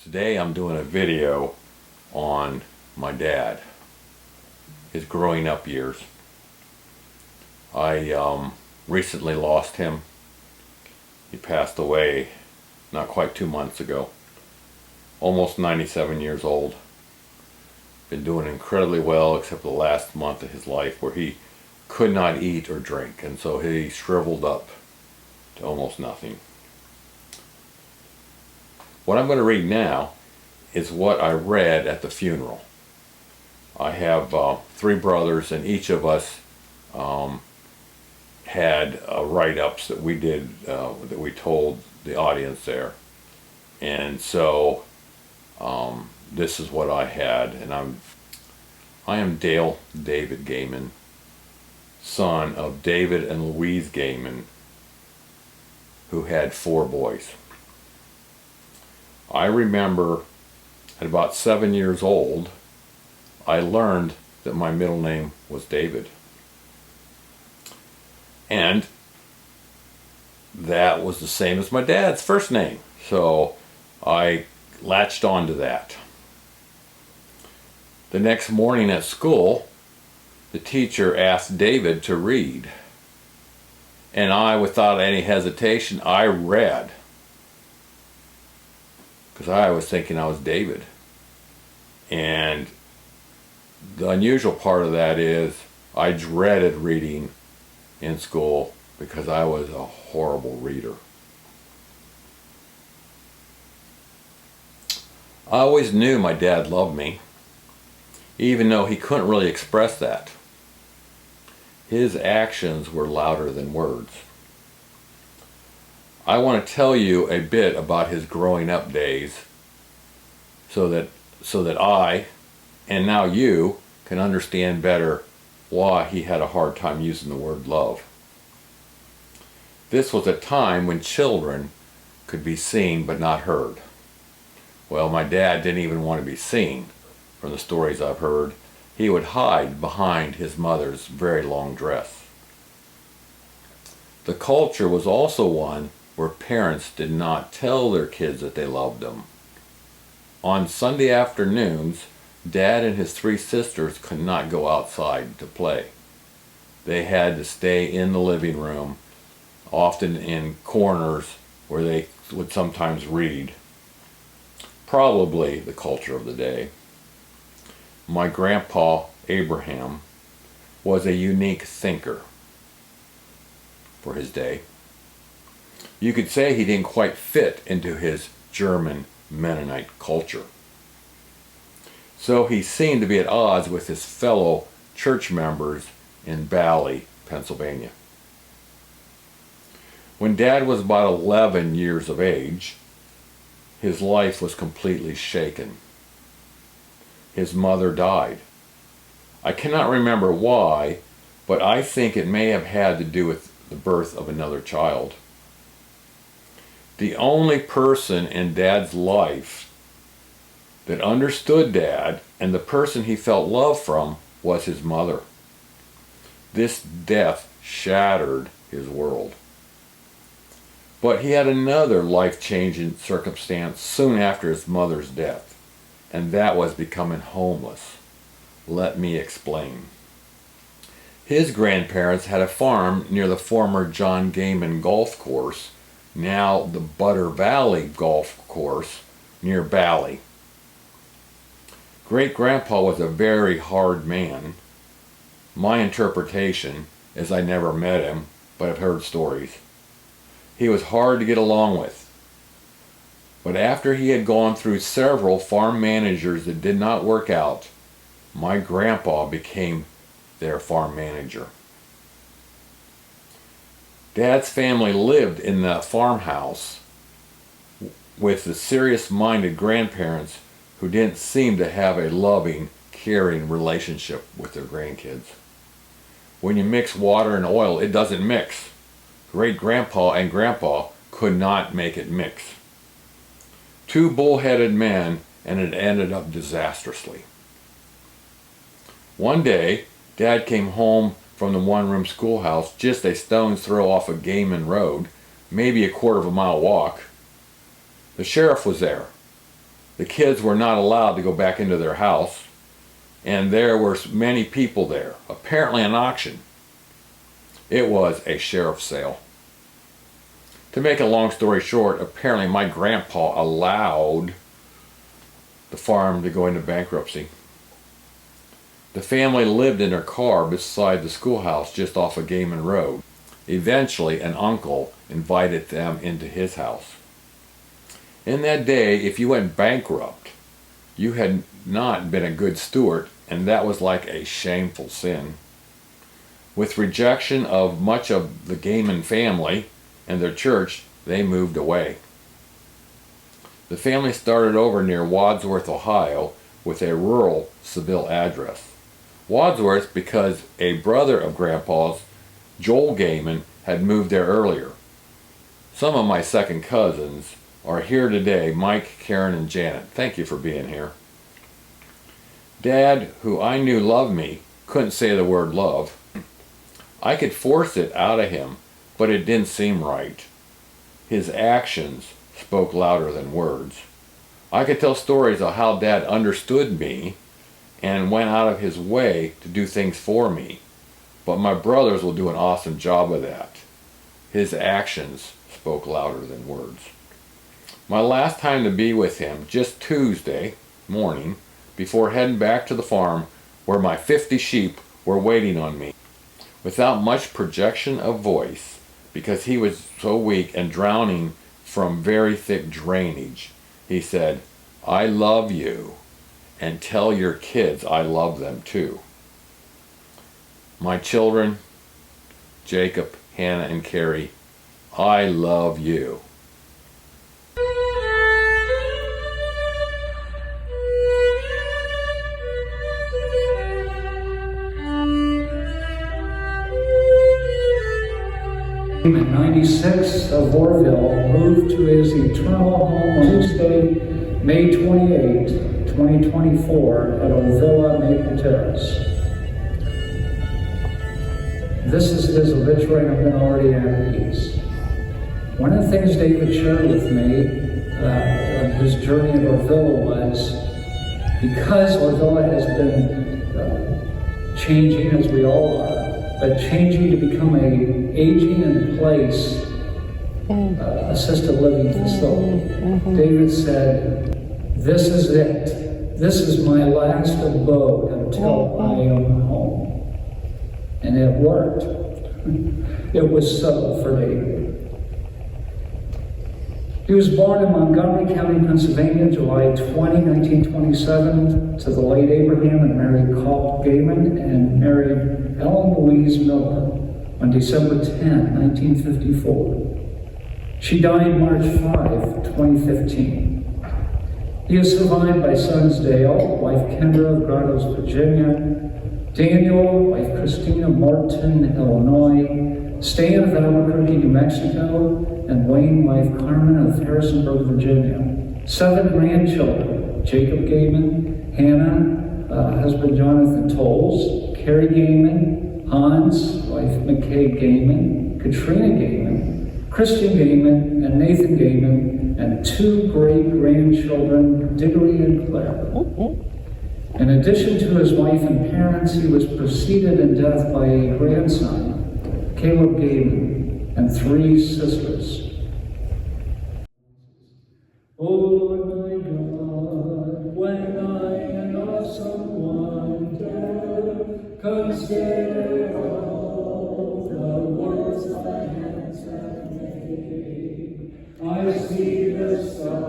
Today I'm doing a video on my dad, his growing up years. I recently lost him. He passed away not quite 2 months ago. Almost 97 years old. Been doing incredibly well except the last month of his life where he could not eat or drink, and so he shriveled up to almost nothing. What I'm going to read now is what I read at the funeral. I have 3 brothers, and each of us had write-ups that we did, that we told the audience there. And so this is what I had, and I am Dale David Gehman, son of David and Louise Gehman, who had 4 boys. I remember at about 7 years old, I learned that my middle name was David. And that was the same as my dad's first name. So I latched on to that. The next morning at school, the teacher asked David to read. And I, without any hesitation, I read. Because I was thinking I was David. And the unusual part of that is I dreaded reading in school because I was a horrible reader. I always knew my dad loved me, even though he couldn't really express that. His actions were louder than words. I want to tell you a bit about his growing up days so that I, and now you, can understand better why he had a hard time using the word love. This was a time when children could be seen but not heard. Well, my dad didn't even want to be seen. From the stories I've heard, he would hide behind his mother's very long dress. The culture was also one where parents did not tell their kids that they loved them. On Sunday afternoons, Dad and his 3 sisters could not go outside to play. They had to stay in the living room, often in corners where they would sometimes read. Probably the culture of the day. My grandpa, Abraham, was a unique thinker for his day. You could say he didn't quite fit into his German Mennonite culture. So he seemed to be at odds with his fellow church members in Bally, Pennsylvania. When Dad was about 11 years of age, his life was completely shaken. His mother died. I cannot remember why, but I think it may have had to do with the birth of another child. The only person in Dad's life that understood Dad and the person he felt love from was his mother. This death shattered his world. But he had another life-changing circumstance soon after his mother's death, and that was becoming homeless. Let me explain. His grandparents had a farm near the former John Gehman golf course, now the Butter Valley golf course near Bally. Great-grandpa was a very hard man. My interpretation is I never met him, but I've heard stories. He was hard to get along with. But after he had gone through several farm managers that did not work out, my grandpa became their farm manager. Dad's family lived in the farmhouse with the serious-minded grandparents who didn't seem to have a loving, caring relationship with their grandkids. When you mix water and oil, it doesn't mix. Great-grandpa and grandpa could not make it mix. 2 bull-headed men, and it ended up disastrously. One day, Dad came home from the one-room schoolhouse just a stone's throw off of Gehman Road, maybe a quarter of a mile walk. The sheriff was there. The kids were not allowed to go back into their house, and there were many people there. Apparently an auction. It was a sheriff's sale. To make a long story short, apparently my grandpa allowed the farm to go into bankruptcy. The family lived in their car beside the schoolhouse just off of Gehman Road. Eventually, an uncle invited them into his house. In that day, if you went bankrupt, you had not been a good steward, and that was like a shameful sin. With rejection of much of the Gehman family and their church, they moved away. The family started over near Wadsworth, Ohio, with a rural Seville address. Wadsworth because a brother of Grandpa's, Joel Gehman, had moved there earlier. Some of my second cousins are here today, Mike, Karen, and Janet. Thank you for being here. Dad, who I knew loved me, couldn't say the word love. I could force it out of him, but it didn't seem right. His actions spoke louder than words. I could tell stories of how Dad understood me and went out of his way to do things for me, but my brothers will do an awesome job of that. His actions spoke louder than words. My last time to be with him, just Tuesday morning, before heading back to the farm where my 50 sheep were waiting on me. Without much projection of voice, because he was so weak and drowning from very thick drainage, he said, "I love you, and tell your kids I love them too." My children, Jacob, Hannah, and Carrie, I love you. In 96 of Warville moved to his eternal home on Tuesday, May 28, 2024 at Ovilla Maple Terrace. This is his obituary. I've been already at peace. One of the things David shared with me on his journey at Orvilla was, because Orvilla has been changing, as we all are, but changing to become a aging in place assisted living facility. David said, "This is it. This is my last abode until I am home." And it worked. It was so for David. He was born in Montgomery County, Pennsylvania, July 20, 1927, to the late Abraham and Mary K Gehman, and married Ellen Louise Miller on December 10, 1954. She died March 5, 2015. He is survived by sons Dale, wife Kendra of Grottoes, Virginia, Daniel, wife Christina, Morton, Illinois, Stan of Albuquerque, New Mexico, and Wayne, wife Carmen of Harrisonburg, Virginia. 7 grandchildren: Jacob Gehman, Hannah, husband Jonathan Tolles, Carrie Gehman, Hans, wife McKay Gehman, Katrina Gehman, Christian Gehman, and Nathan Gehman, and 2 great-grandchildren, Diggory and Claire. In addition to his wife and parents, he was preceded in death by a grandson, Caleb Gehman, and 3 sisters. Oh Lord my God, when I in awesome wonder consider all the works thy hands have made, I see the sun